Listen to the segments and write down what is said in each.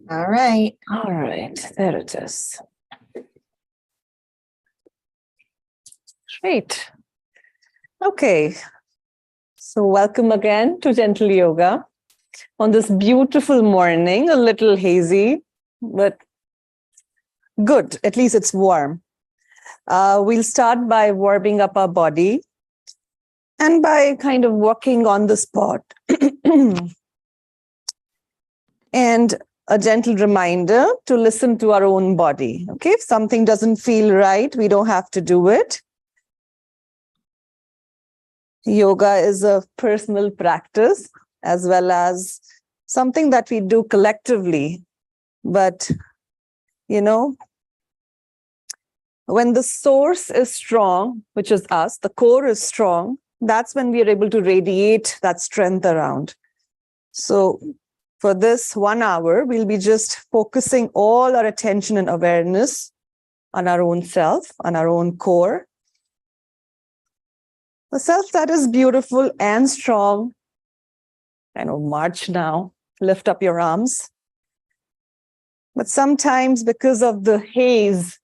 All right. All right, there it is. Great. Okay. So welcome again to Gentle Yoga on this beautiful morning, a little hazy, but good. At least it's warm. We'll start by warming up our body and by kind of walking on the spot. And a gentle reminder to listen to our own body. Okay, if something doesn't feel right, we don't have to do it. Yoga is a personal practice as well as something that we do collectively. But, you know, when the source is strong, which is us, the core is strong, that's when we are able to radiate that strength around. So for this 1 hour, we'll be just focusing all our attention and awareness on our own self, on our own core. The self that is beautiful and strong. Kind of march now, lift up your arms. But sometimes because of the haze,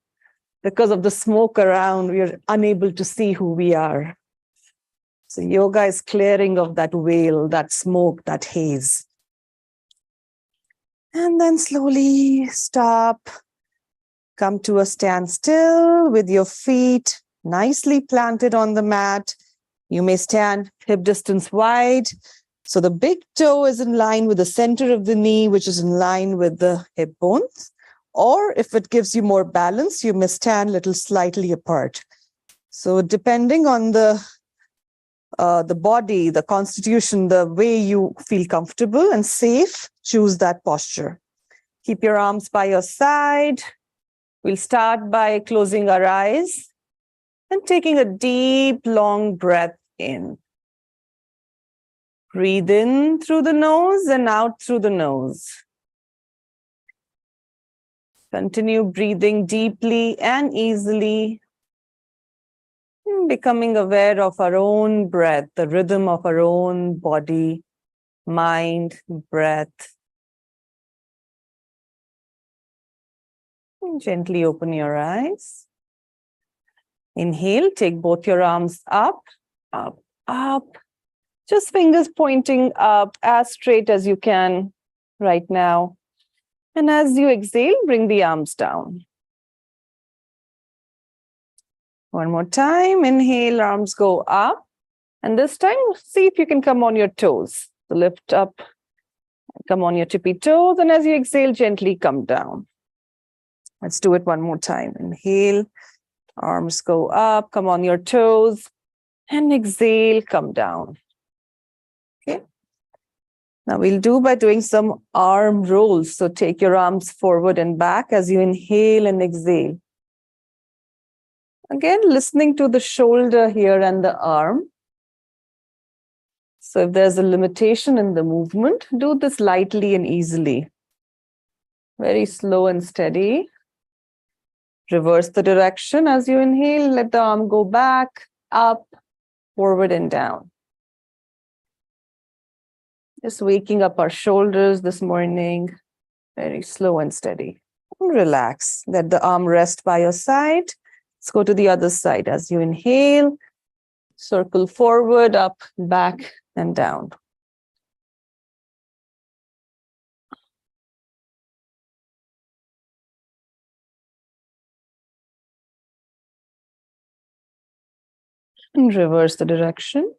because of the smoke around, we are unable to see who we are. So yoga is clearing of that veil, that smoke, that haze. And then slowly stop. Come to a standstill with your feet nicely planted on the mat. You may stand hip distance wide. So the big toe is in line with the center of the knee, which is in line with the hip bones. Or if it gives you more balance, you may stand a little slightly apart. So depending on the body, the constitution, the way you feel comfortable and safe, choose that posture. Keep your arms by your side. We'll start by closing our eyes and taking a deep, long breath in. Breathe in through the nose and out through the nose. Continue breathing deeply and easily, becoming aware of our own breath, the rhythm of our own body, mind, breath. And gently open your eyes. Inhale, take both your arms up, up, up. Just fingers pointing up as straight as you can right now. And as you exhale, bring the arms down. One more time. Inhale, arms go up. And this time, see if you can come on your toes. So lift up, come on your tippy toes. And as you exhale, gently come down. Let's do it one more time. Inhale, arms go up, come on your toes. And exhale, come down. Okay. Now we'll do by doing some arm rolls. So take your arms forward and back as you inhale and exhale. Again, listening to the shoulder here and the arm. So if there's a limitation in the movement, do this lightly and easily. Very slow and steady. Reverse the direction as you inhale. Let the arm go back, up, forward and down. Just waking up our shoulders this morning. Very slow and steady. And relax. Let the arm rest by your side. Let's go to the other side. As you inhale, circle forward, up, back, and down. And reverse the direction.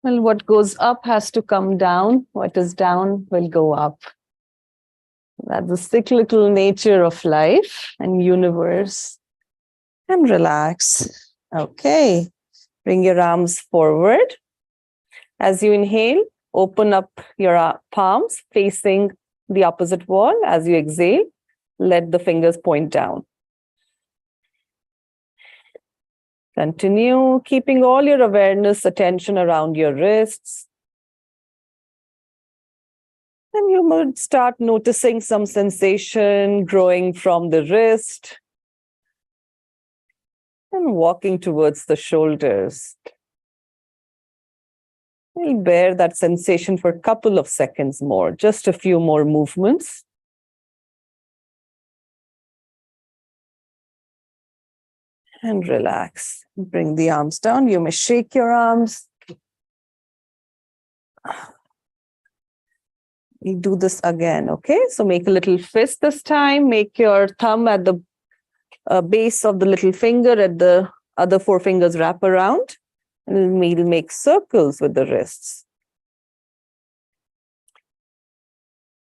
Well, what goes up has to come down. What is down will go up. That's the cyclical nature of life and universe. And relax. Okay. Bring your arms forward. As you inhale, open up your palms facing the opposite wall. As you exhale, let the fingers point down. Continue keeping all your awareness, attention around your wrists. And you would start noticing some sensation growing from the wrist. And walking towards the shoulders. We'll bear that sensation for a couple of seconds more, just a few more movements. And relax. Bring the arms down. You may shake your arms. We do this again, okay? So make a little fist this time. Make your thumb at the base of the little finger, at the other four fingers wrap around. And we'll make circles with the wrists.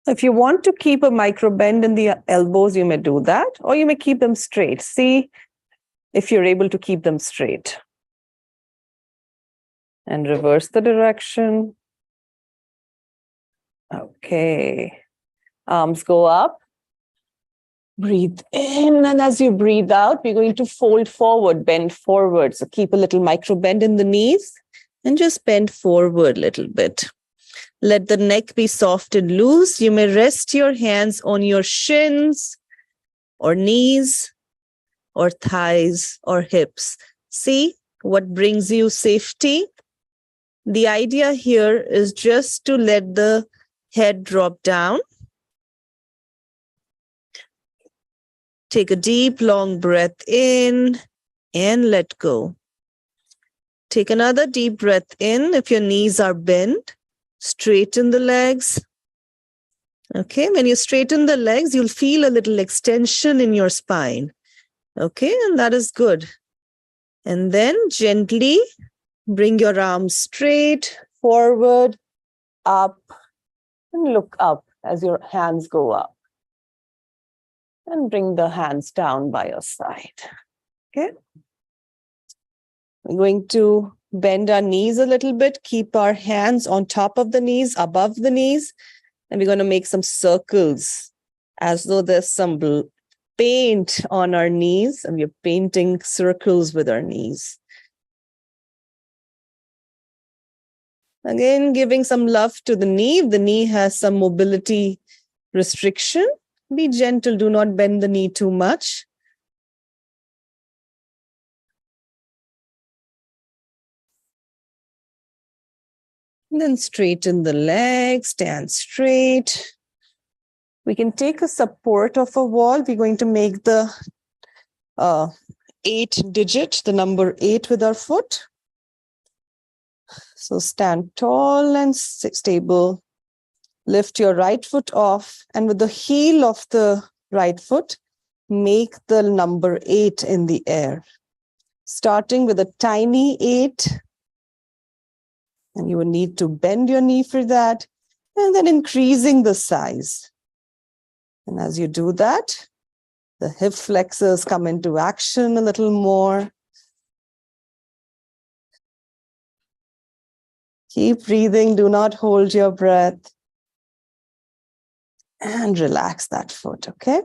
If you want to keep a micro bend in the elbows, you may do that, or you may keep them straight. See if you're able to keep them straight. And reverse the direction. Okay. Arms go up. Breathe in, and as you breathe out, we're going to fold forward, bend forward. So keep a little micro bend in the knees and just bend forward a little bit. Let the neck be soft and loose. You may rest your hands on your shins or knees or thighs or hips. See what brings you safety? The idea here is just to let the head drop down. Take a deep, long breath in and let go. Take another deep breath in. If your knees are bent, straighten the legs. Okay, when you straighten the legs, you'll feel a little extension in your spine. Okay, and that is good. And then gently bring your arms straight, forward, up, and look up as your hands go up. And bring the hands down by your side. Okay. We're going to bend our knees a little bit, keep our hands on top of the knees, above the knees, and we're going to make some circles as though there's some paint on our knees, and we're painting circles with our knees. Again, giving some love to the knee. If the knee has some mobility restriction, be gentle, do not bend the knee too much. And then straighten the legs, stand straight. We can take a support of a wall. We're going to make the 8 digit, the number 8 with our foot. So stand tall and stable. Lift your right foot off, and with the heel of the right foot, make the number 8 in the air. Starting with a tiny 8, and you will need to bend your knee for that, and then increasing the size. And as you do that, the hip flexors come into action a little more. Keep breathing, do not hold your breath. And relax that foot, okay?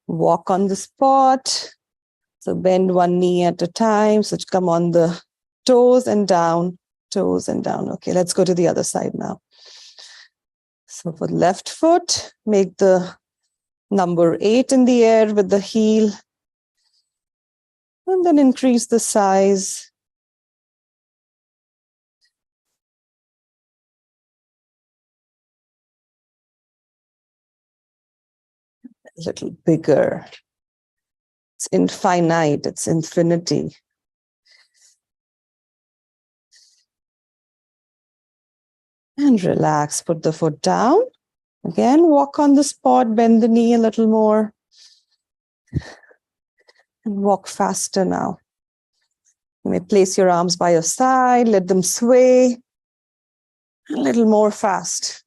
Walk on the spot. So bend one knee at a time. So come on the toes and down, toes and down. Okay, let's go to the other side now. So for left foot, make the number 8 in the air with the heel. And then increase the size. A little bigger. It's infinite, it's infinity. And relax, put the foot down. Again, walk on the spot, bend the knee a little more. And walk faster now. You may place your arms by your side, let them sway. A little more fast.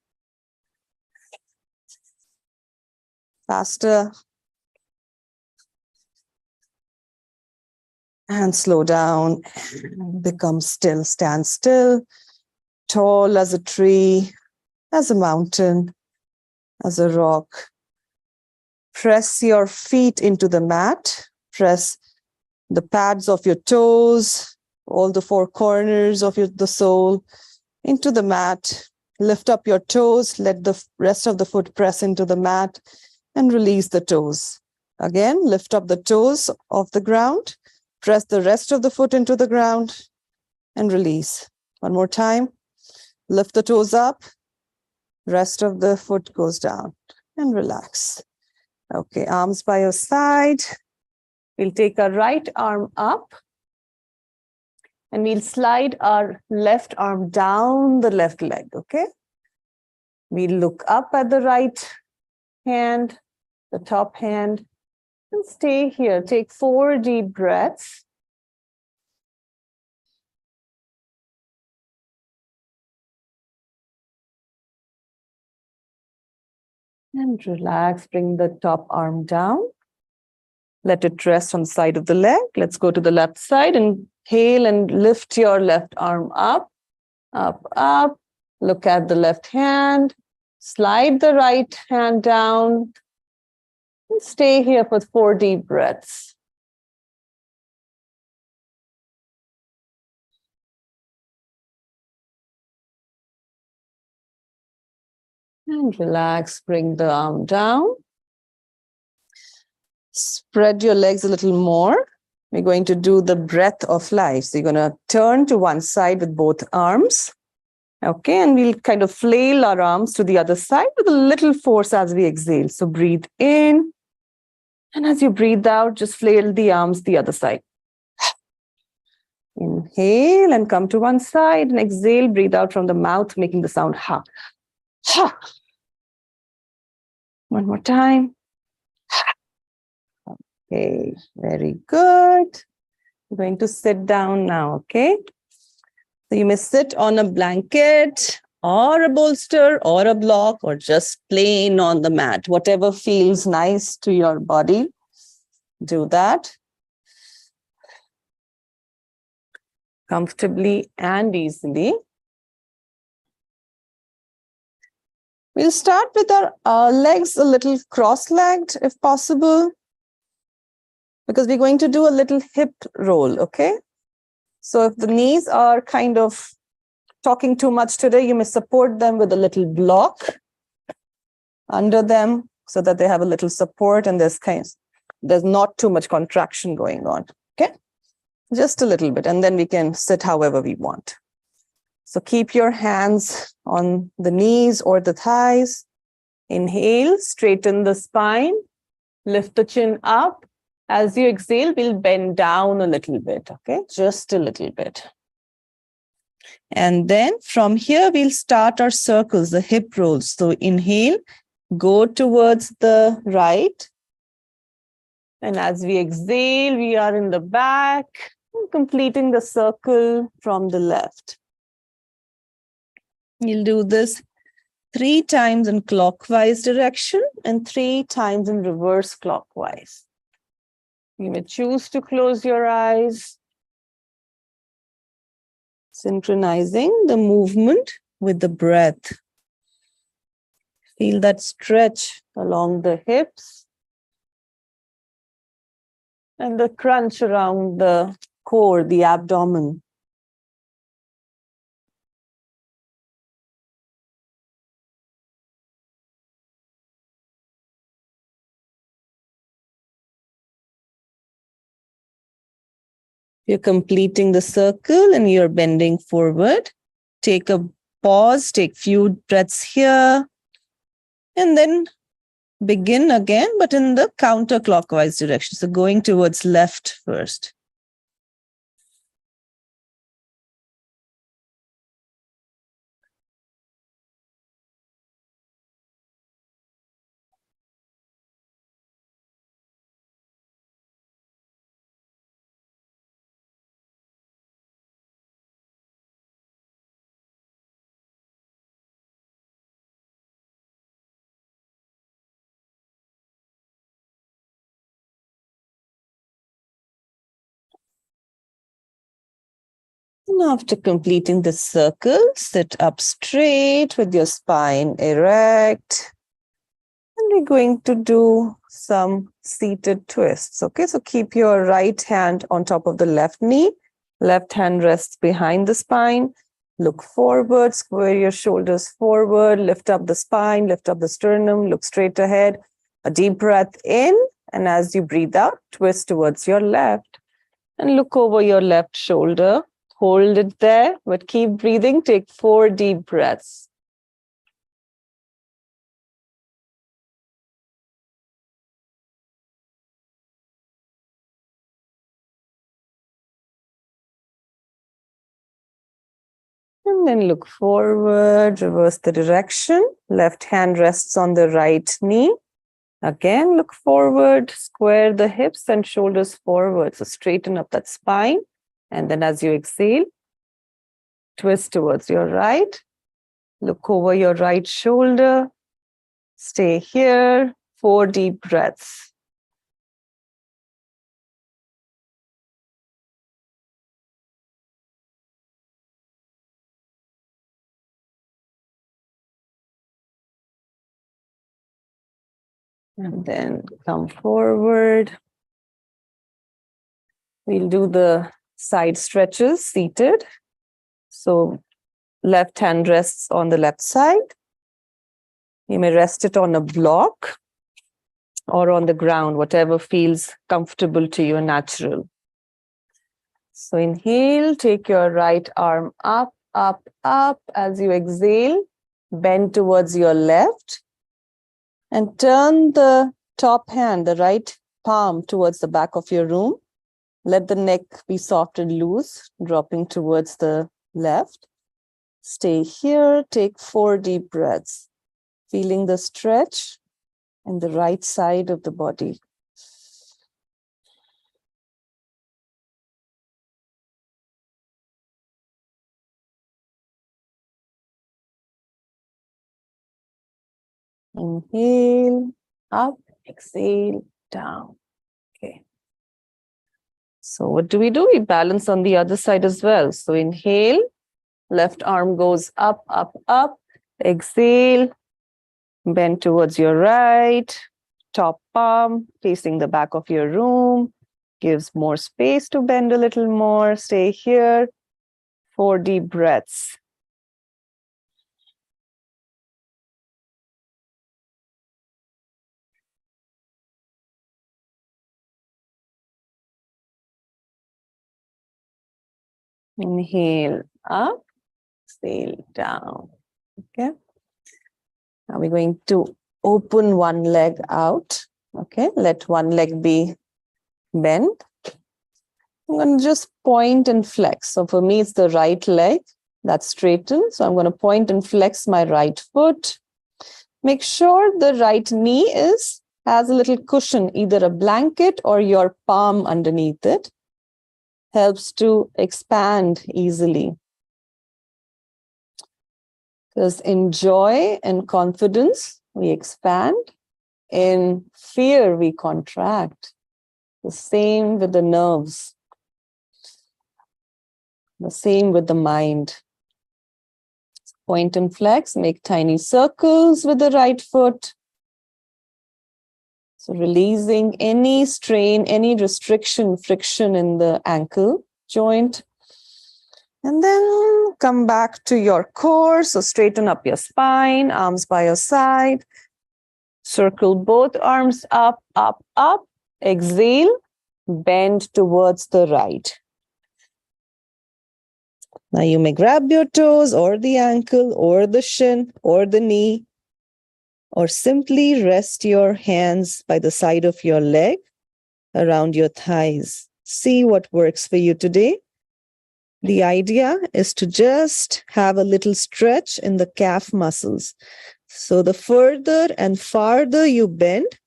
Faster. And slow down. Become still. Stand still. Tall as a tree, as a mountain, as a rock. Press your feet into the mat. Press the pads of your toes, all the 4 corners of the sole into the mat. Lift up your toes. Let the rest of the foot press into the mat. And release the toes. Again, lift up the toes off the ground. Press the rest of the foot into the ground and release. One more time. Lift the toes up. Rest of the foot goes down and relax. Okay, arms by your side. We'll take our right arm up and we'll slide our left arm down the left leg, okay? We'll look up at the right hand, the top hand, and stay here. Take 4 deep breaths. And relax, bring the top arm down. Let it rest on the side of the leg. Let's go to the left side. Inhale and lift your left arm up, up, up. Look at the left hand. Slide the right hand down. And stay here for 4 deep breaths. And relax, bring the arm down. Spread your legs a little more. We're going to do the breath of life. So you're going to turn to one side with both arms. Okay, and we'll kind of flail our arms to the other side with a little force as we exhale. So breathe in. And as you breathe out, just flail the arms the other side. Inhale and come to one side. And exhale, breathe out from the mouth, making the sound ha. Ha. One more time. Okay, very good. I'm going to sit down now, okay? So you may sit on a blanket or a bolster or a block or just plain on the mat, whatever feels nice to your body. Do that. Comfortably and easily. We'll start with our legs a little cross-legged if possible, because we're going to do a little hip roll, okay? So if the knees are kind of talking too much today, you may support them with a little block under them so that they have a little support and there's not too much contraction going on, okay? Just a little bit, and then we can sit however we want. So keep your hands on the knees or the thighs. Inhale, straighten the spine, lift the chin up. As you exhale, we'll bend down a little bit, okay? Just a little bit. And then from here, we'll start our circles, the hip rolls. So inhale, go towards the right. And as we exhale, we are in the back, completing the circle from the left. You'll do this 3 times in clockwise direction and 3 times in reverse clockwise. You may choose to close your eyes, synchronizing the movement with the breath. Feel that stretch along the hips and the crunch around the core, the abdomen. You're completing the circle and you're bending forward. Take a pause, take few breaths here, and then begin again, but in the counterclockwise direction. So going towards left first. And after completing the circle, sit up straight with your spine erect. And we're going to do some seated twists, okay? So keep your right hand on top of the left knee. Left hand rests behind the spine. Look forward, square your shoulders forward, lift up the spine, lift up the sternum, look straight ahead. A deep breath in And as you breathe out, twist towards your left and look over your left shoulder. Hold it there, but keep breathing. Take 4 deep breaths. And then look forward, reverse the direction. Left hand rests on the right knee. Again, look forward, square the hips and shoulders forward. So straighten up that spine. And then as you exhale, twist towards your right. Look over your right shoulder. Stay here. 4 deep breaths. And then come forward. We'll do the side stretches seated. So left hand rests on the left side. You may rest it on a block or on the ground, whatever feels comfortable to you and natural. So inhale, take your right arm up, up, up. As you exhale, bend towards your left and turn the top hand, the right palm towards the back of your room. Let the neck be soft and loose, dropping towards the left. Stay here, take 4 deep breaths, feeling the stretch in the right side of the body. Inhale, up, exhale, down. Okay. So what do? We balance on the other side as well. So inhale, left arm goes up, up, up. Exhale, bend towards your right. Top palm facing the back of your room. Gives more space to bend a little more. Stay here. 4 deep breaths. Inhale up, exhale down. Okay. Now we're going to open one leg out. Okay. Let one leg be bent. I'm going to just point and flex. So for me, it's the right leg that's straightened. So I'm going to point and flex my right foot. Make sure the right knee has a little cushion, either a blanket or your palm underneath it. Helps to expand easily. Because in joy and confidence, we expand. In fear, we contract. The same with the nerves. The same with the mind. Point and flex, make tiny circles with the right foot. So releasing any strain, any restriction, friction in the ankle joint. And then come back to your core. So straighten up your spine, arms by your side. Circle both arms up, up, up. Exhale, bend towards the right. Now you may grab your toes or the ankle or the shin or the knee, or simply rest your hands by the side of your leg around your thighs. See what works for you today. The idea is to just have a little stretch in the calf muscles. So the further and farther you bend,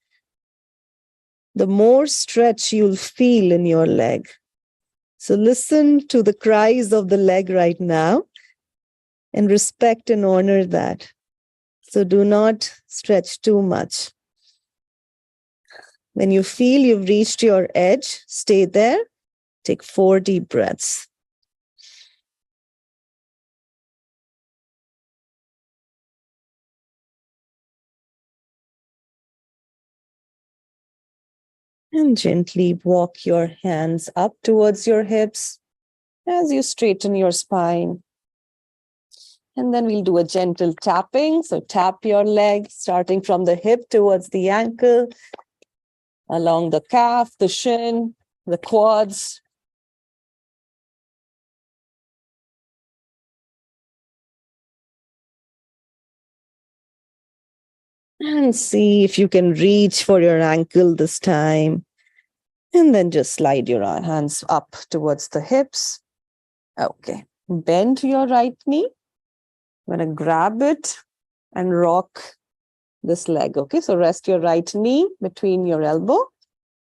the more stretch you'll feel in your leg. So listen to the cries of the leg right now and respect and honor that. So do not stretch too much. When you feel you've reached your edge, stay there. Take 4 deep breaths. And gently walk your hands up towards your hips as you straighten your spine. And then we'll do a gentle tapping. So tap your leg, starting from the hip towards the ankle. along the calf, the shin, the quads. And see if you can reach for your ankle this time. And then just slide your hands up towards the hips. Okay. Bend your right knee. I'm going to grab it and rock this leg. Okay. So rest your right knee between your elbow.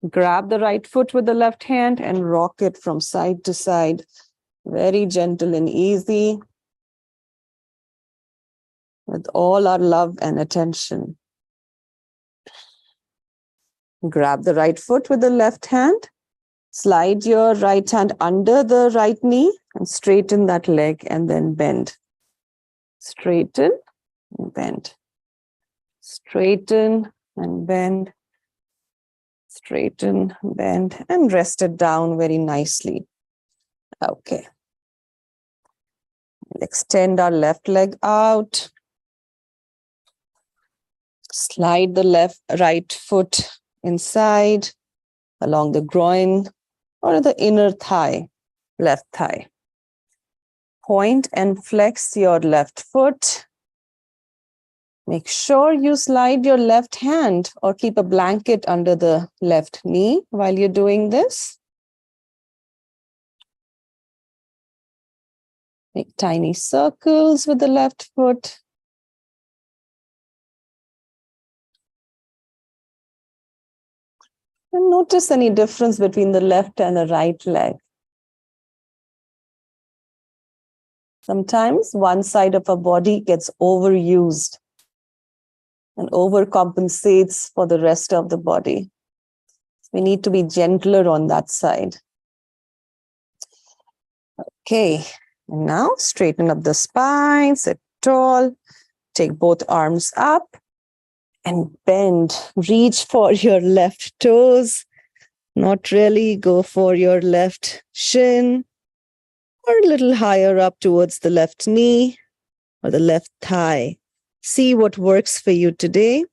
Grab the right foot with the left hand and rock it from side to side. Very gentle and easy. With all our love and attention. Grab the right foot with the left hand. Slide your right hand under the right knee and straighten that leg and then bend. Straighten and bend. Straighten and bend. Straighten, bend, and rest it down very nicely. Okay. Extend our left leg out. Slide the right foot inside along the groin or the inner thigh, left thigh. Point and flex your left foot. Make sure you slide your left hand or keep a blanket under the left knee while you're doing this. Make tiny circles with the left foot. And notice any difference between the left and the right leg. Sometimes one side of our body gets overused and overcompensates for the rest of the body. We need to be gentler on that side. Okay, and now straighten up the spine, sit tall, take both arms up and bend. Reach for your left toes, not really, go for your left shin or a little higher up towards the left knee or the left thigh. See what works for you today.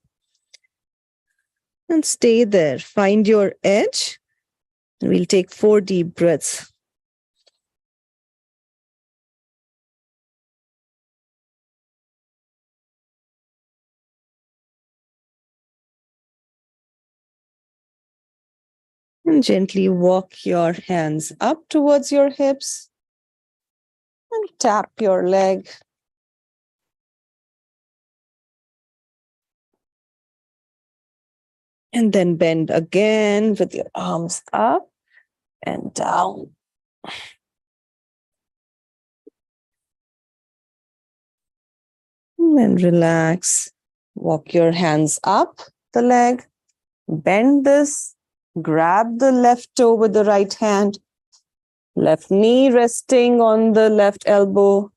And stay there. Find your edge. And we'll take 4 deep breaths. And gently walk your hands up towards your hips. And tap your leg. And then bend again with your arms up and down. And then relax. Walk your hands up the leg. Bend this. Grab the left toe with the right hand. Left knee resting on the left elbow.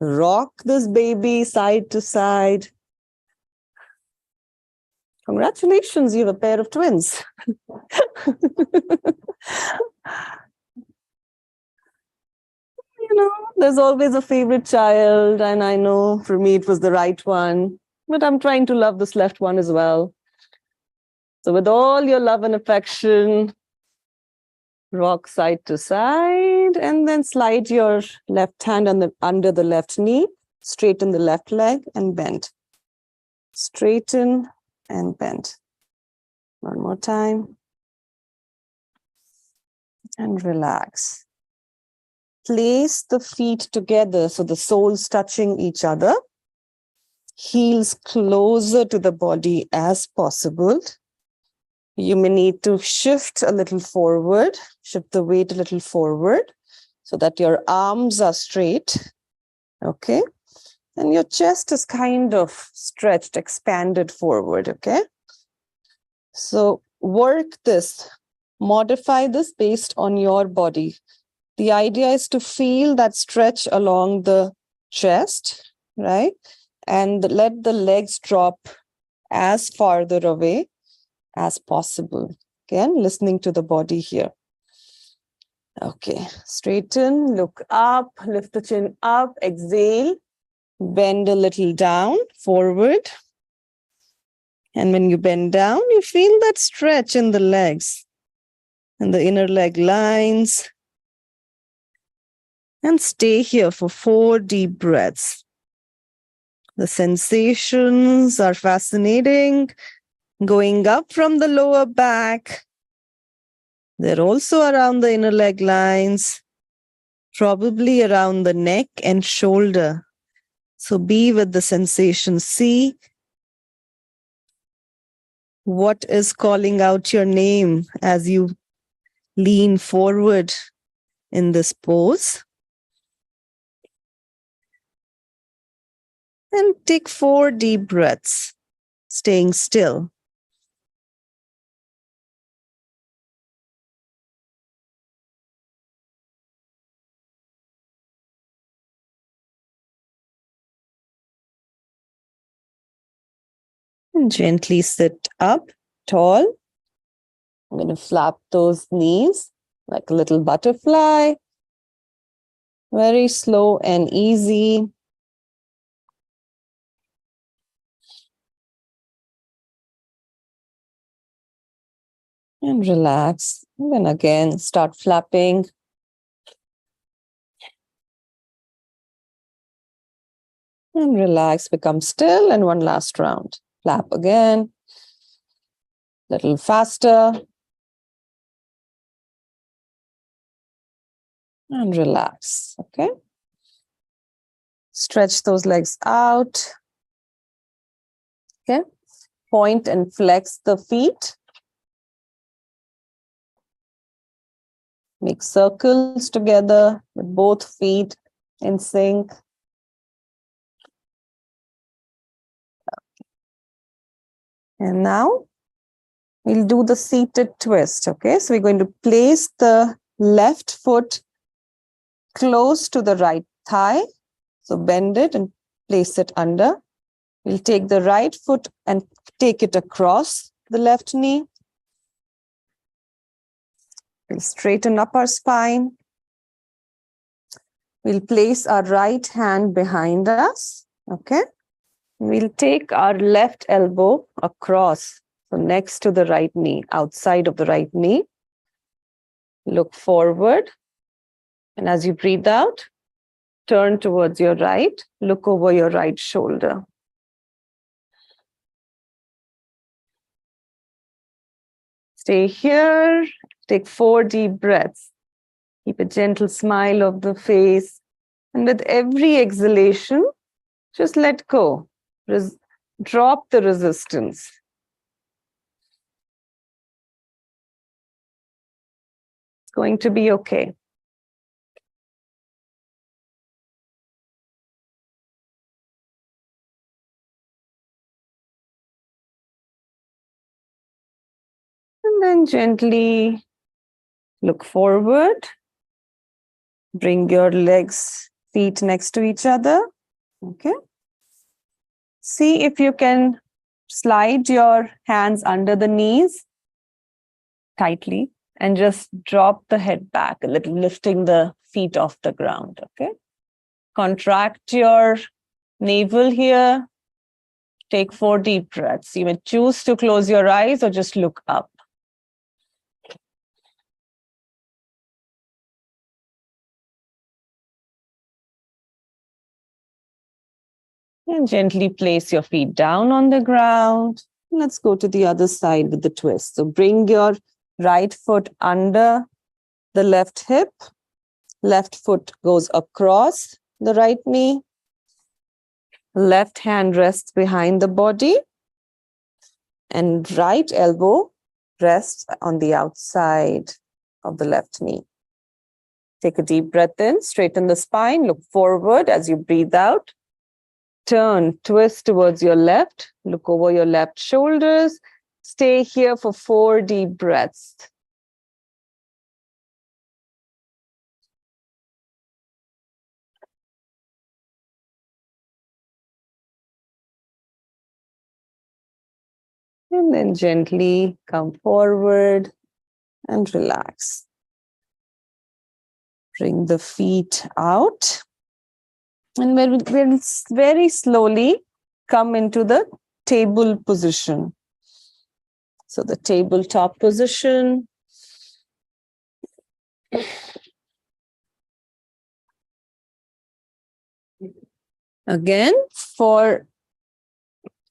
Rock this baby side to side. Congratulations, you have a pair of twins. There's always a favorite child, and I know for me it was the right one, but I'm trying to love this left one as well. So with all your love and affection, rock side to side, and then slide your left hand under the left knee, straighten the left leg and bend. Straighten and bend. One more time. And relax. Place the feet together so the soles touching each other. Heels closer to the body as possible. You may need to shift a little forward, shift the weight a little forward so that your arms are straight. Okay. And your chest is kind of stretched, expanded forward. Okay. So work this, modify this based on your body. The idea is to feel that stretch along the chest, right? And let the legs drop as farther away as possible. Again, listening to the body here. Okay, straighten, look up, lift the chin up, exhale, bend a little down, forward, And when you bend down, you feel that stretch in the legs and the inner leg lines. And stay here for 4 deep breaths. The sensations are fascinating, going up from the lower back. They're also around the inner leg lines, probably around the neck and shoulder. So be with the sensation. See what is calling out your name as you lean forward in this pose. And take 4 deep breaths, staying still. And gently sit up tall. I'm going to flap those knees like a little butterfly. Very slow and easy. And relax. And then again, start flapping. And relax, become still. And one last round. Flap again. Little faster. And relax. Okay. Stretch those legs out. Okay. Point and flex the feet. Make circles together with both feet in sync. And now we'll do the seated twist. Okay, so we're going to place the left foot close to the right thigh. So bend it and place it under. We'll take the right foot and take it across the left knee. We'll straighten up our spine. We'll place our right hand behind us. Okay. We'll take our left elbow across, so next to the right knee, outside of the right knee. Look forward. And as you breathe out, turn towards your right. Look over your right shoulder. Stay here. Take 4 deep breaths. Keep a gentle smile of the face. And with every exhalation, just let go. Drop the resistance. It's going to be okay. And then gently look forward. Bring your legs, feet next to each other. Okay. See if you can slide your hands under the knees tightly and just drop the head back a little, lifting the feet off the ground. Okay. Contract your navel here. Take 4 deep breaths. You may choose to close your eyes or just look up. And gently place your feet down on the ground. Let's go to the other side with the twist. So bring your right foot under the left hip. Left foot goes across the right knee. Left hand rests behind the body. And right elbow rests on the outside of the left knee. Take a deep breath in, straighten the spine, look forward as you breathe out. Turn, twist towards your left, look over your left shoulders. Stay here for 4 deep breaths. And then gently come forward and relax. Bring the feet out. And we'll very slowly come into the table position. So the tabletop position. Again, for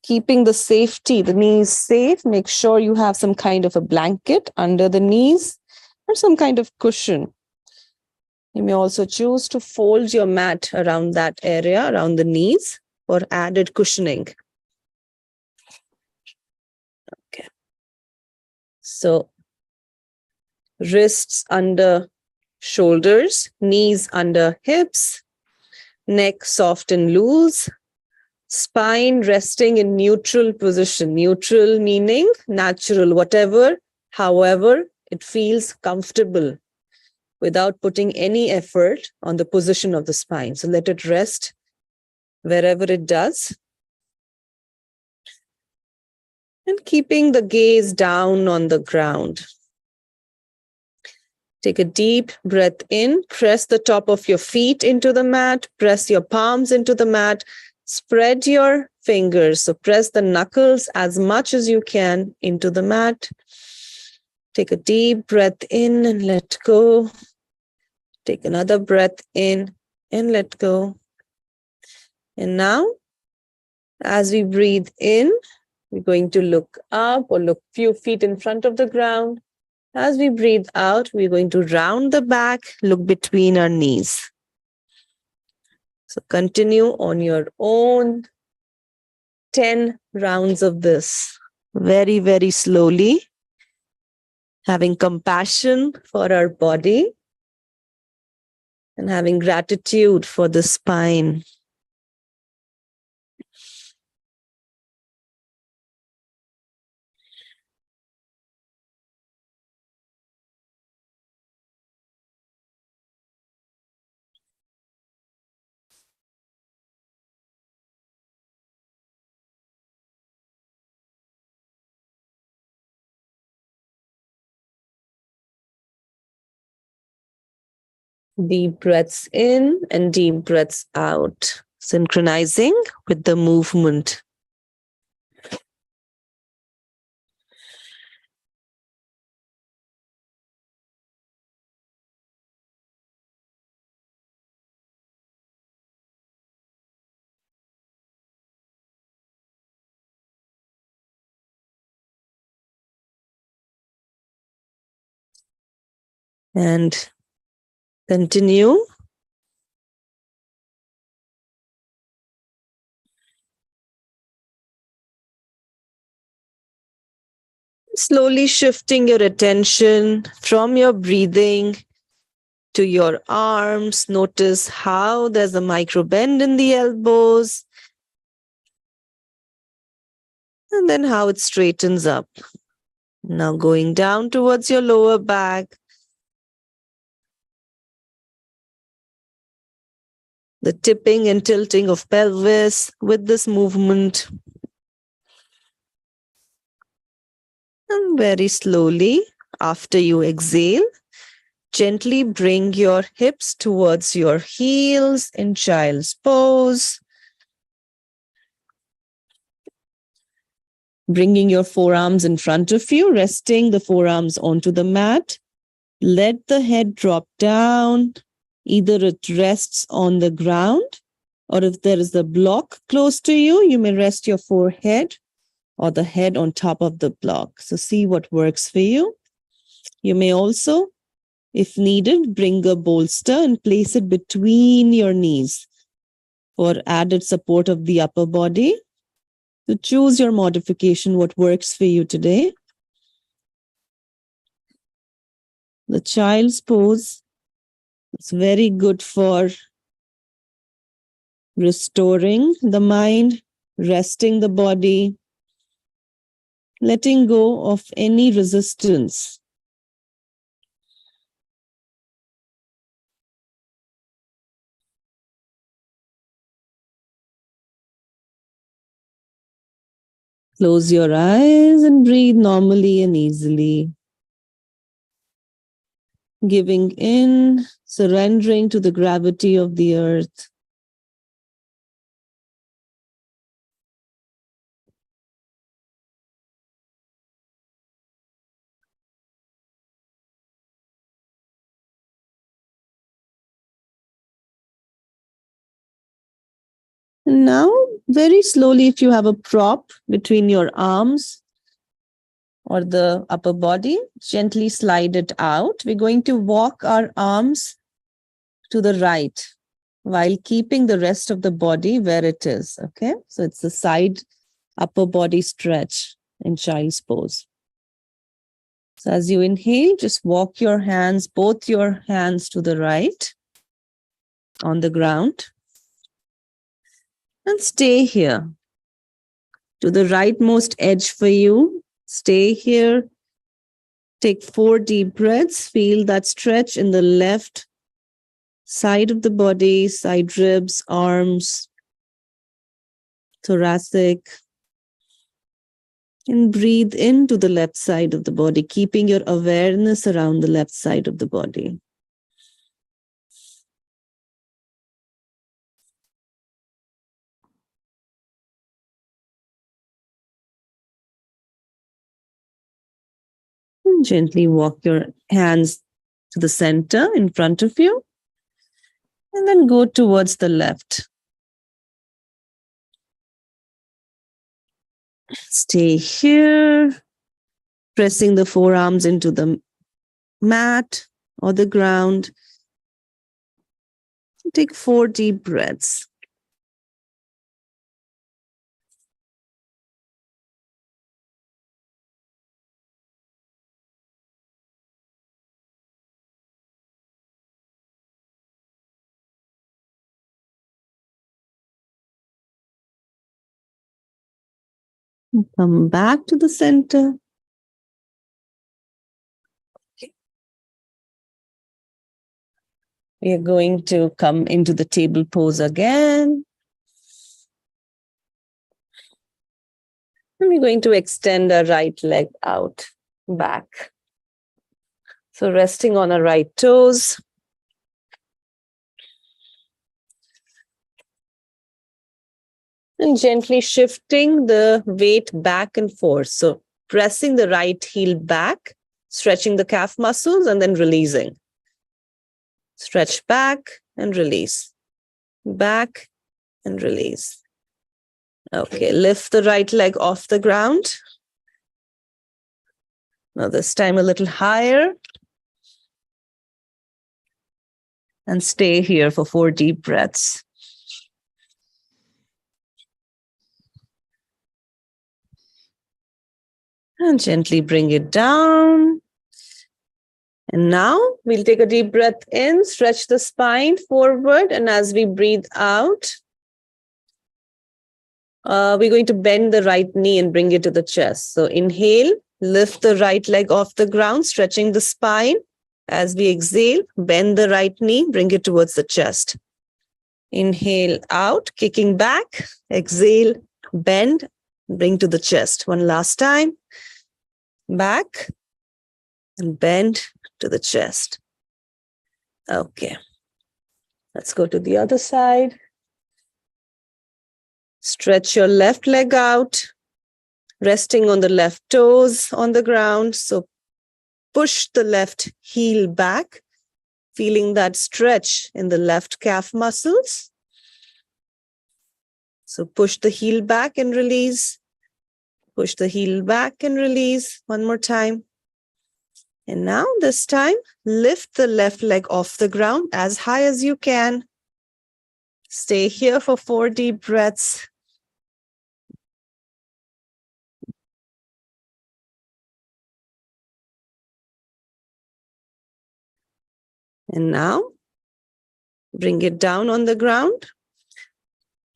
keeping the knees safe, make sure you have some kind of a blanket under the knees or some kind of cushion. You may also choose to fold your mat around that area, around the knees, for added cushioning. Okay. So wrists under shoulders, knees under hips, neck soft and loose, spine resting in neutral position. Neutral meaning natural, whatever, however it feels comfortable, without putting any effort on the position of the spine. So let it rest wherever it does. And keeping the gaze down on the ground. Take a deep breath in, press the top of your feet into the mat, press your palms into the mat, spread your fingers. So press the knuckles as much as you can into the mat. Take a deep breath in and let go. Take another breath in and let go. And now, as we breathe in, we're going to look up or look few feet in front of the ground. As we breathe out, we're going to round the back, look between our knees. So continue on your own 10 rounds of this, very, very slowly, having compassion for our body and having gratitude for the spine. Deep breaths in and deep breaths out, synchronizing with the movement. And continue. Slowly shifting your attention from your breathing to your arms. Notice how there's a micro bend in the elbows. And then how it straightens up. Now going down towards your lower back. The tipping and tilting of pelvis with this movement. And very slowly, after you exhale, gently bring your hips towards your heels in child's pose. Bringing your forearms in front of you, resting the forearms onto the mat. Let the head drop down. Either it rests on the ground, or if there is a block close to you, you may rest your forehead or the head on top of the block. So see what works for you. You may also, if needed, bring a bolster and place it between your knees for added support of the upper body. So choose your modification, what works for you today. The child's pose is very good for restoring the mind, resting the body, letting go of any resistance. Close your eyes and breathe normally and easily. Giving in, surrendering to the gravity of the earth. And now, very slowly, if you have a prop between your arms or the upper body, gently slide it out. We're going to walk our arms to the right while keeping the rest of the body where it is. Okay, so it's the side upper body stretch in child's pose. So as you inhale, just walk your hands, both your hands to the right on the ground and stay here. To the rightmost edge for you, stay here. Take 4 deep breaths. Feel that stretch in the left side of the body, side ribs, arms, thoracic. And breathe into the left side of the body, keeping your awareness around the left side of the body. And gently walk your hands to the center in front of you. And then go towards the left. Stay here, pressing the forearms into the mat or the ground. Take 4 deep breaths. Come back to the center. We are going to come into the table pose again. And we're going to extend our right leg out, back. So resting on our right toes. And gently shifting the weight back and forth. So pressing the right heel back, stretching the calf muscles, and then releasing. Stretch back and release. Back and release. Okay, lift the right leg off the ground. Now this time a little higher. And stay here for 4 deep breaths. And gently bring it down. And now we'll take a deep breath in, stretch the spine forward. And as we breathe out, we're going to bend the right knee and bring it to the chest. So inhale, lift the right leg off the ground, stretching the spine. As we exhale, bend the right knee, bring it towards the chest. Inhale out, kicking back. Exhale, bend, bring to the chest. One last time. Back and bend to the chest. Okay. Let's go to the other side. Stretch your left leg out, resting on the left toes on the ground. So push the left heel back, feeling that stretch in the left calf muscles. So push the heel back and release. Push the heel back and release. One more time. And now this time, lift the left leg off the ground as high as you can. Stay here for 4 deep breaths. And now, bring it down on the ground.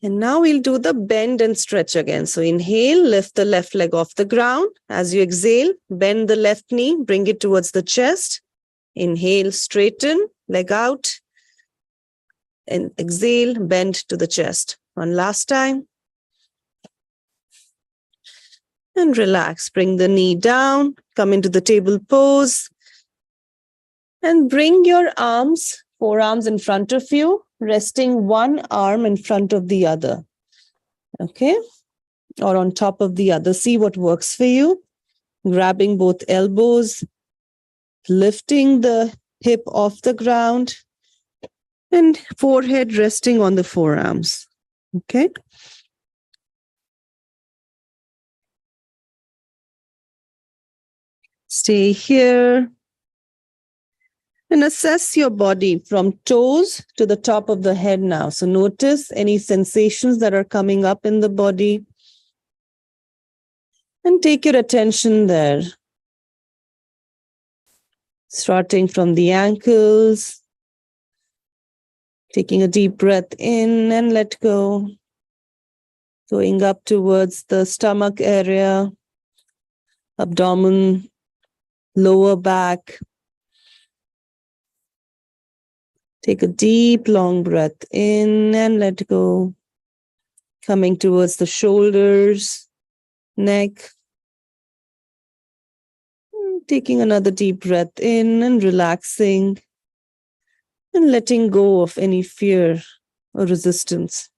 And now we'll do the bend and stretch again. So inhale, lift the left leg off the ground. As you exhale, bend the left knee, bring it towards the chest. Inhale, straighten, leg out. And exhale, bend to the chest. One last time. And relax. Bring the knee down, come into the table pose. And bring your arms, forearms in front of you, resting one arm in front of the other. Okay? Or on top of the other. See what works for you. Grabbing both elbows, lifting the hip off the ground, and forehead resting on the forearms. Okay. Stay here and assess your body from toes to the top of the head now. So notice any sensations that are coming up in the body and take your attention there. Starting from the ankles, taking a deep breath in and let go. Going up towards the stomach area, abdomen, lower back. Take a deep, long breath in and let go. Coming towards the shoulders, neck. Taking another deep breath in and relaxing and letting go of any fear or resistance.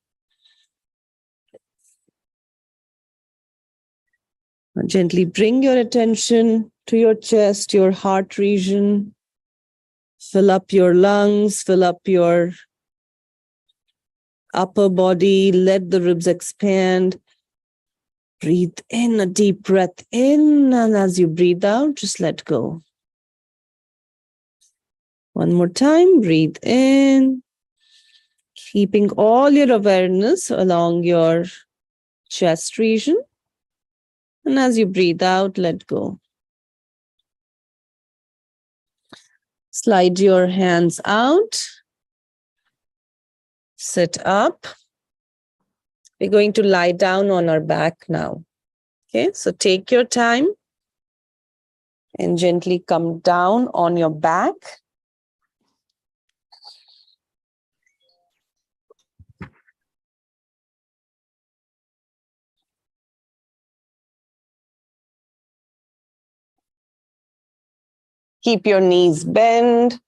And gently bring your attention to your chest, your heart region. Fill up your lungs, fill up your upper body, let the ribs expand. Breathe in, a deep breath in, and as you breathe out, just let go. One more time, breathe in, keeping all your awareness along your chest region. And as you breathe out, let go. Slide your hands out. Sit up. We're going to lie down on our back now. Okay, so take your time and gently come down on your back. Keep your knees bent,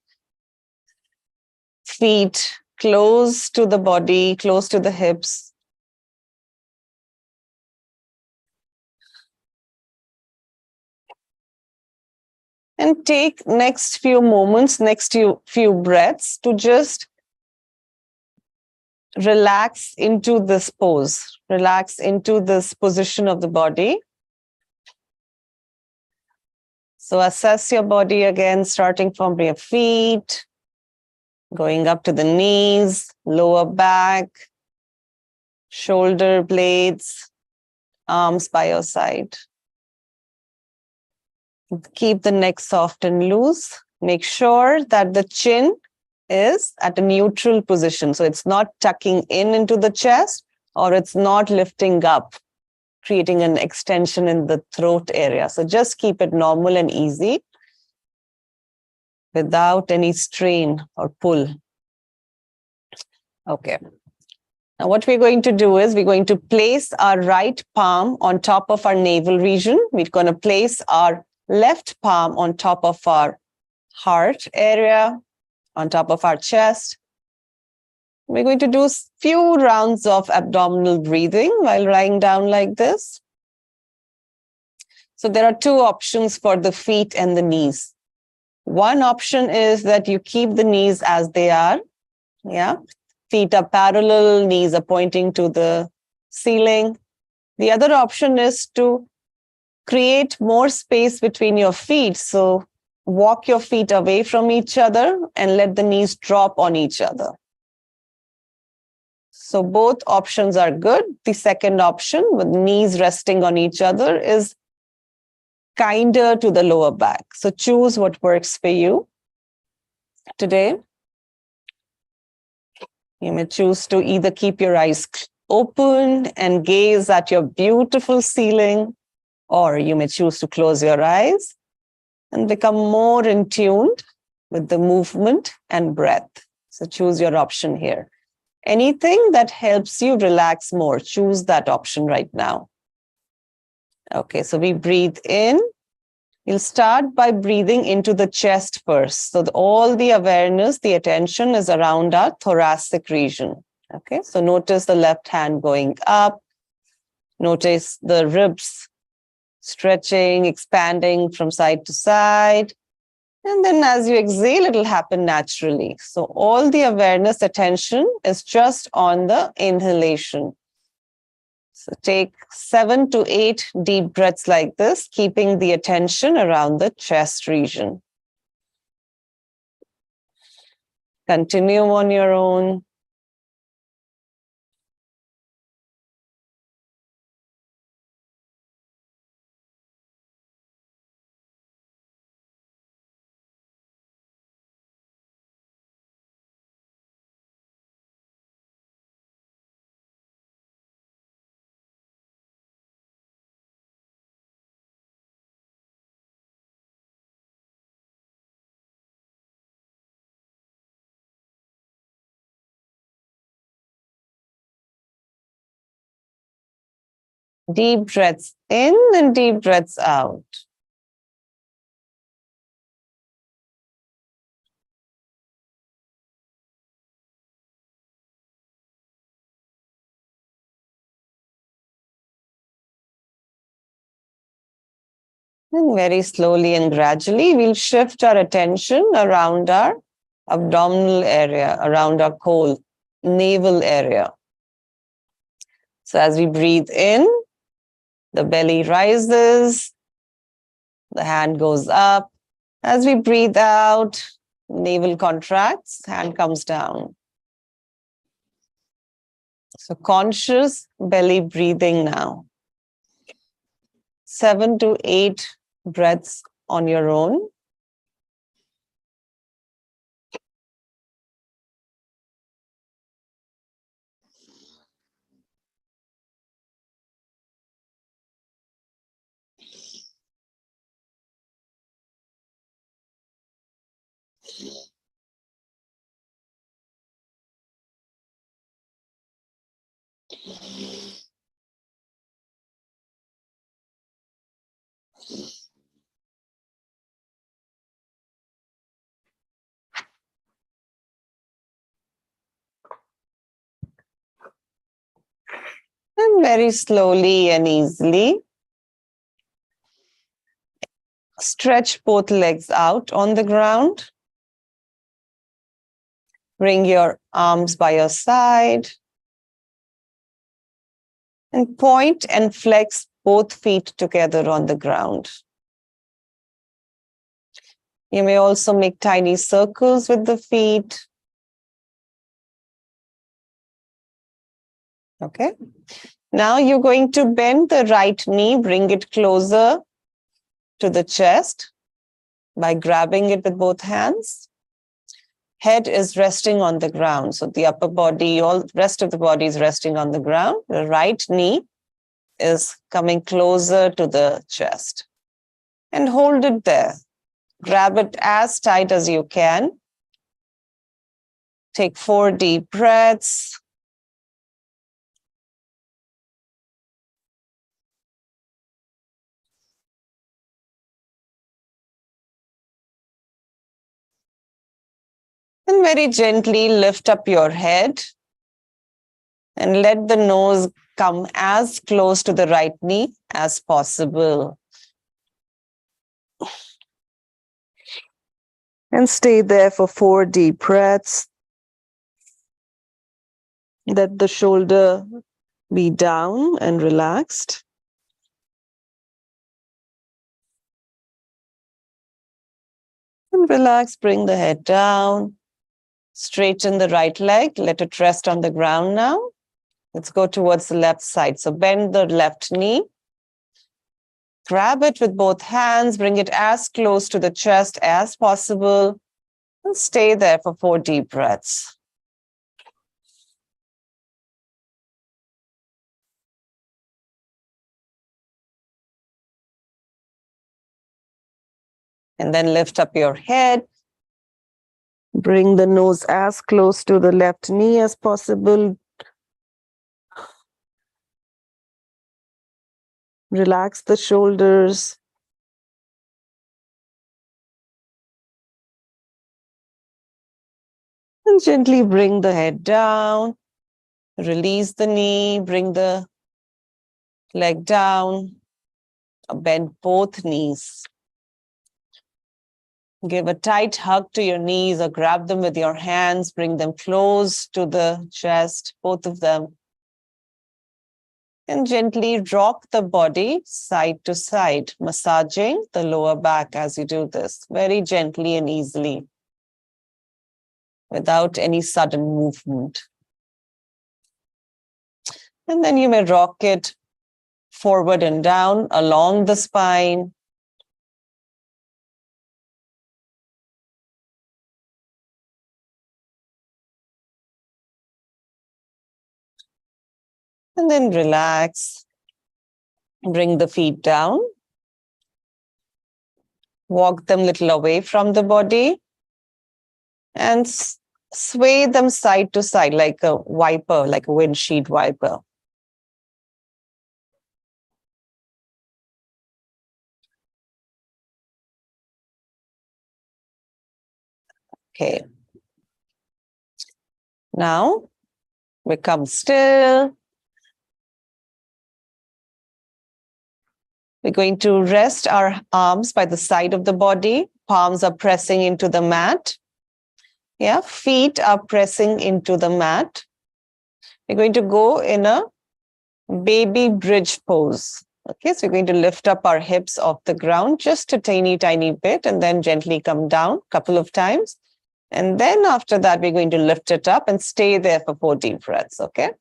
feet close to the body, close to the hips. And take next few moments, next few breaths to just relax into this pose, relax into this position of the body. So assess your body again, starting from your feet, going up to the knees, lower back, shoulder blades, arms by your side. Keep the neck soft and loose. Make sure that the chin is at a neutral position. So it's not tucking in into the chest or it's not lifting up, creating an extension in the throat area. So just keep it normal and easy without any strain or pull. Okay. Now what we're going to do is we're going to place our right palm on top of our navel region. We're going to place our left palm on top of our heart area, on top of our chest. We're going to do a few rounds of abdominal breathing while lying down like this. So there are two options for the feet and the knees. One option is that you keep the knees as they are. Yeah. Feet are parallel, knees are pointing to the ceiling. The other option is to create more space between your feet. So walk your feet away from each other and let the knees drop on each other. So both options are good. The second option, with knees resting on each other, is kinder to the lower back. So choose what works for you today. You may choose to either keep your eyes open and gaze at your beautiful ceiling, or you may choose to close your eyes and become more in tune with the movement and breath. So choose your option here. Anything that helps you relax more, choose that option right now. Okay, so we breathe in. You'll start by breathing into the chest first. So all the awareness, the attention is around our thoracic region. Okay, so notice the left hand going up. Notice the ribs stretching, expanding from side to side. And then as you exhale, it'll happen naturally. So all the awareness, attention is just on the inhalation. So take 7 to 8 deep breaths like this, keeping the attention around the chest region. Continue on your own. Deep breaths in and deep breaths out. And very slowly and gradually, we'll shift our attention around our abdominal area, around our Koul, navel area. So as we breathe in, the belly rises, the hand goes up. As we breathe out, navel contracts, hand comes down. So conscious belly breathing now. 7 to 8 breaths on your own. And very slowly and easily, stretch both legs out on the ground. Bring your arms by your side. And point and flex both feet together on the ground. You may also make tiny circles with the feet. Okay. Now you're going to bend the right knee, bring it closer to the chest by grabbing it with both hands. Head is resting on the ground. So the upper body, all rest of the body is resting on the ground. The right knee is coming closer to the chest. And hold it there. Grab it as tight as you can. Take 4 deep breaths. And very gently lift up your head and let the nose come as close to the right knee as possible. And stay there for 4 deep breaths. Let the shoulder be down and relaxed. And relax, bring the head down. Straighten the right leg, let it rest on the ground now. Let's go towards the left side. So bend the left knee. Grab it with both hands, bring it as close to the chest as possible, and stay there for 4 deep breaths. And then lift up your head. Bring the nose as close to the left knee as possible. Relax the shoulders. And gently bring the head down. Release the knee, bring the leg down. Bend both knees. Give a tight hug to your knees or grab them with your hands. Bring them close to the chest, both of them. And gently rock the body side to side, massaging the lower back as you do this, very gently and easily, without any sudden movement. And then you may rock it forward and down along the spine. And then relax. Bring the feet down. Walk them a little away from the body. And sway them side to side like a wiper, like a windshield wiper. Okay. Now, become still. We're going to rest our arms by the side of the body. Palms are pressing into the mat. Yeah, feet are pressing into the mat. We're going to go in a baby bridge pose. Okay, so we're going to lift up our hips off the ground just a tiny, tiny bit and then gently come down a couple of times. And then after that, we're going to lift it up and stay there for 4 deep breaths, okay?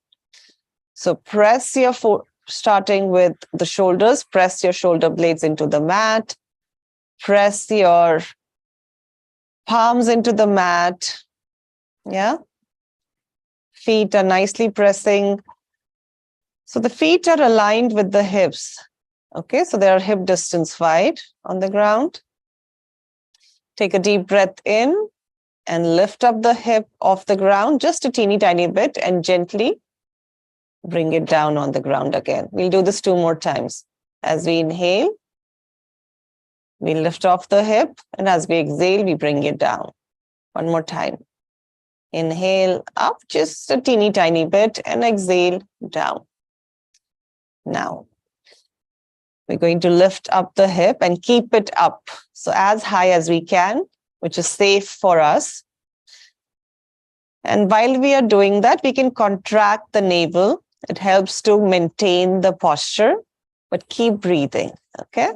So press your starting with the shoulders, press your shoulder blades into the mat, press your palms into the mat, yeah? Feet are nicely pressing. So the feet are aligned with the hips, okay? So they are hip distance wide on the ground. Take a deep breath in and lift up the hip off the ground just a teeny tiny bit and gently bring it down on the ground again. We'll do this 2 more times. As we inhale, we lift off the hip, and as we exhale, we bring it down. 1 more time. Inhale up just a teeny tiny bit and exhale down. Now, we're going to lift up the hip and keep it up. So as high as we can, which is safe for us. And while we are doing that, we can contract the navel. It helps to maintain the posture, but keep breathing, okay?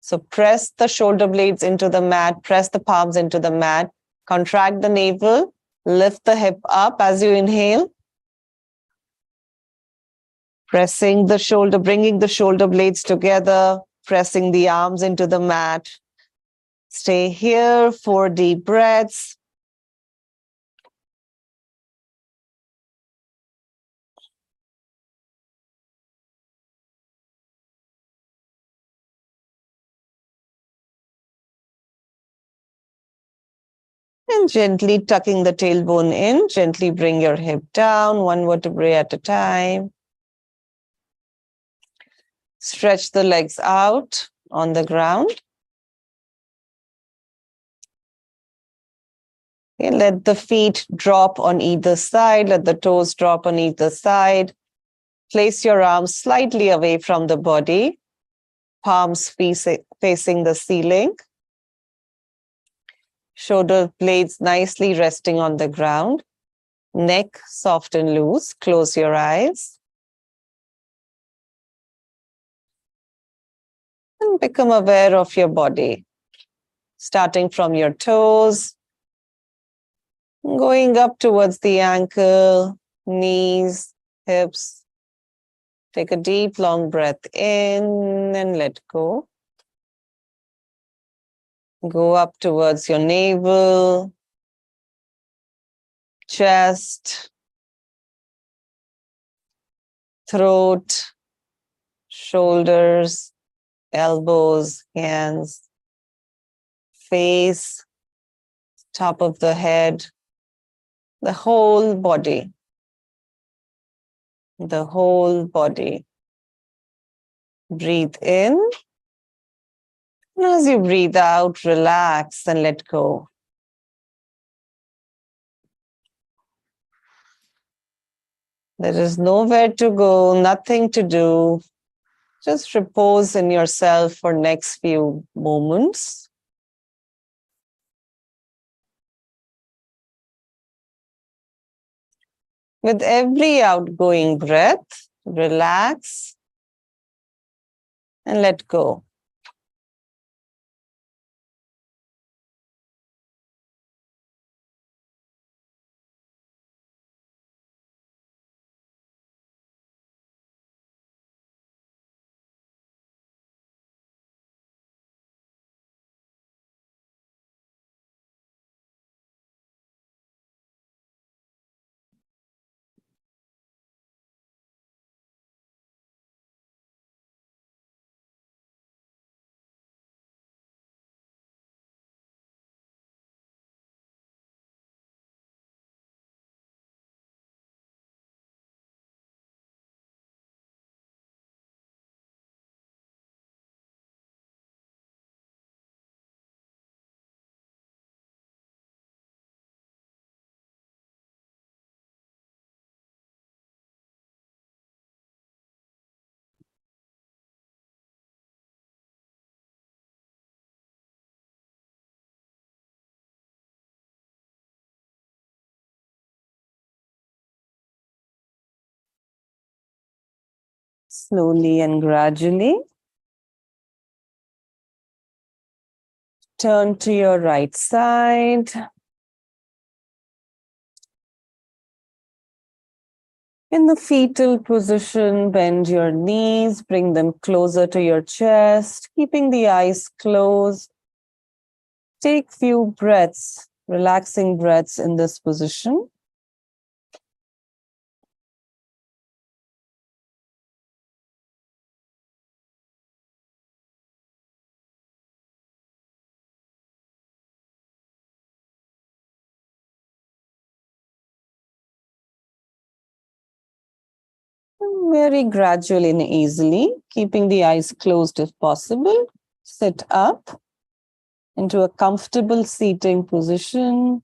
So press the shoulder blades into the mat, press the palms into the mat, contract the navel, lift the hip up as you inhale. Pressing the shoulder, bringing the shoulder blades together, pressing the arms into the mat. Stay here, 4 deep breaths. And gently tucking the tailbone in, gently bring your hip down, 1 vertebrae at a time. Stretch the legs out on the ground. Okay, let the feet drop on either side. Let the toes drop on either side. Place your arms slightly away from the body. Palms facing the ceiling. Shoulder blades nicely resting on the ground. Neck soft and loose. Close your eyes. And become aware of your body. Starting from your toes. Going up towards the ankle, knees, hips. Take a deep, long breath in and let go. Go up towards your navel, chest, throat, shoulders, elbows, hands, face, top of the head, the whole body. The whole body. Breathe in. And as you breathe out, relax and let go. There is nowhere to go, nothing to do. Just repose in yourself for next few moments. With every outgoing breath, relax and let go. Slowly and gradually, turn to your right side. In the fetal position, bend your knees, bring them closer to your chest, keeping the eyes closed. Take few breaths, relaxing breaths in this position. Very gradually and easily, keeping the eyes closed if possible. Sit up into a comfortable seating position.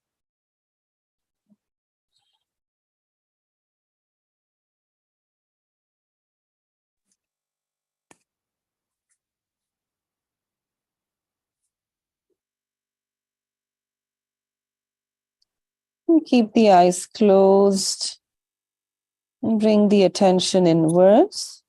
And keep the eyes closed and bring the attention inwards.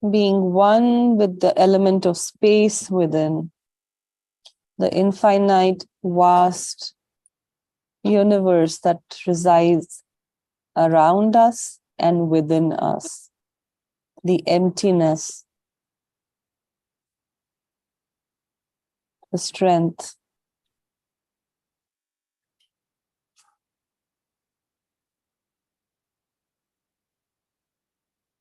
Being one with the element of space within, the infinite, vast universe that resides around us and within us, the emptiness, the strength.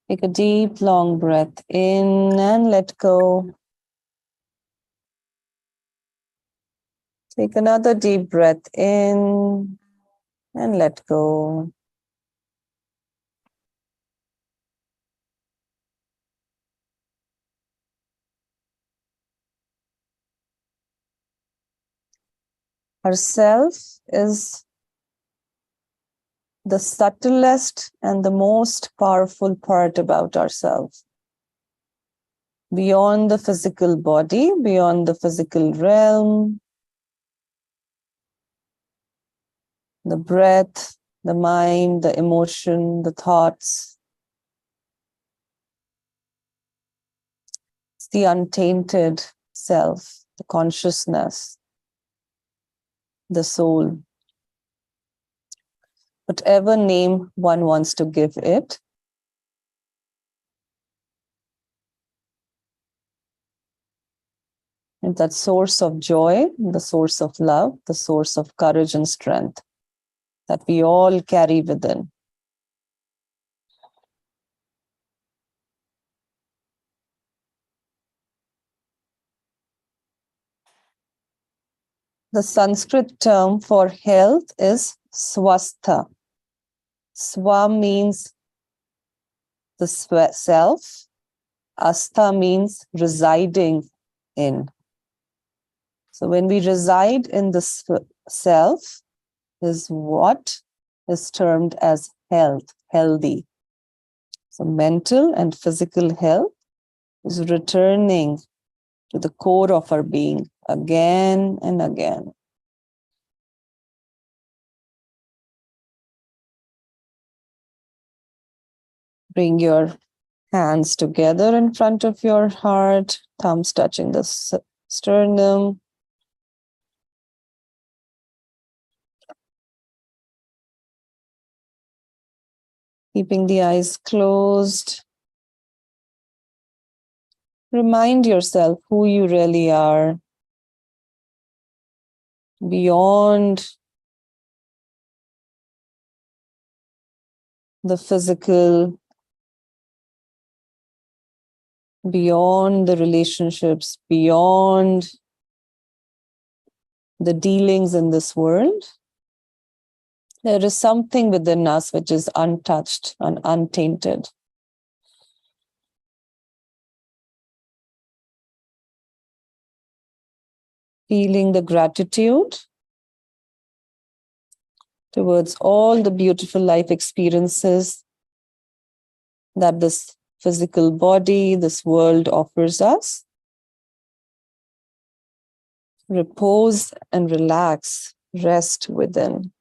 Take a deep, long breath in and let go. Take another deep breath in and let go. Our self is the subtlest and the most powerful part about ourselves. Beyond the physical body, beyond the physical realm, the breath, the mind, the emotion, the thoughts. It's the untainted self, the consciousness, the soul. Whatever name one wants to give it. And that source of joy, the source of love, the source of courage and strength that we all carry within. The Sanskrit term for health is swastha. Swa means the self. Astha means residing in. So when we reside in the self, is what is termed as health, healthy. So mental and physical health is returning to the core of our being again and again. Bring your hands together in front of your heart, thumbs touching the sternum. Keeping the eyes closed. Remind yourself who you really are beyond the physical, beyond the relationships, beyond the dealings in this world. There is something within us which is untouched and untainted. Feeling the gratitude towards all the beautiful life experiences that this physical body, this world offers us. Repose and relax, rest within.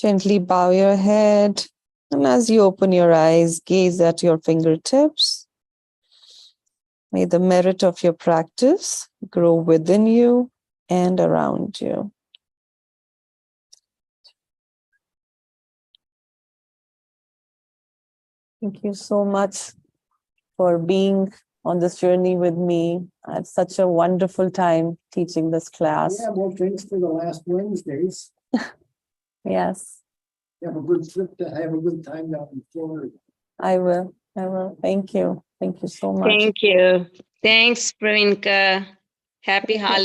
Gently bow your head, and as you open your eyes, gaze at your fingertips. May the merit of your practice grow within you and around you. Thank you so much for being on this journey with me. I had such a wonderful time teaching this class. Yeah, well, thanks for the last Wednesdays. Yes, Have a good trip to have a good time down in Florida. I will. Thank you. Thank you so much. Thank you. Thanks, Priyanka. Happy holidays.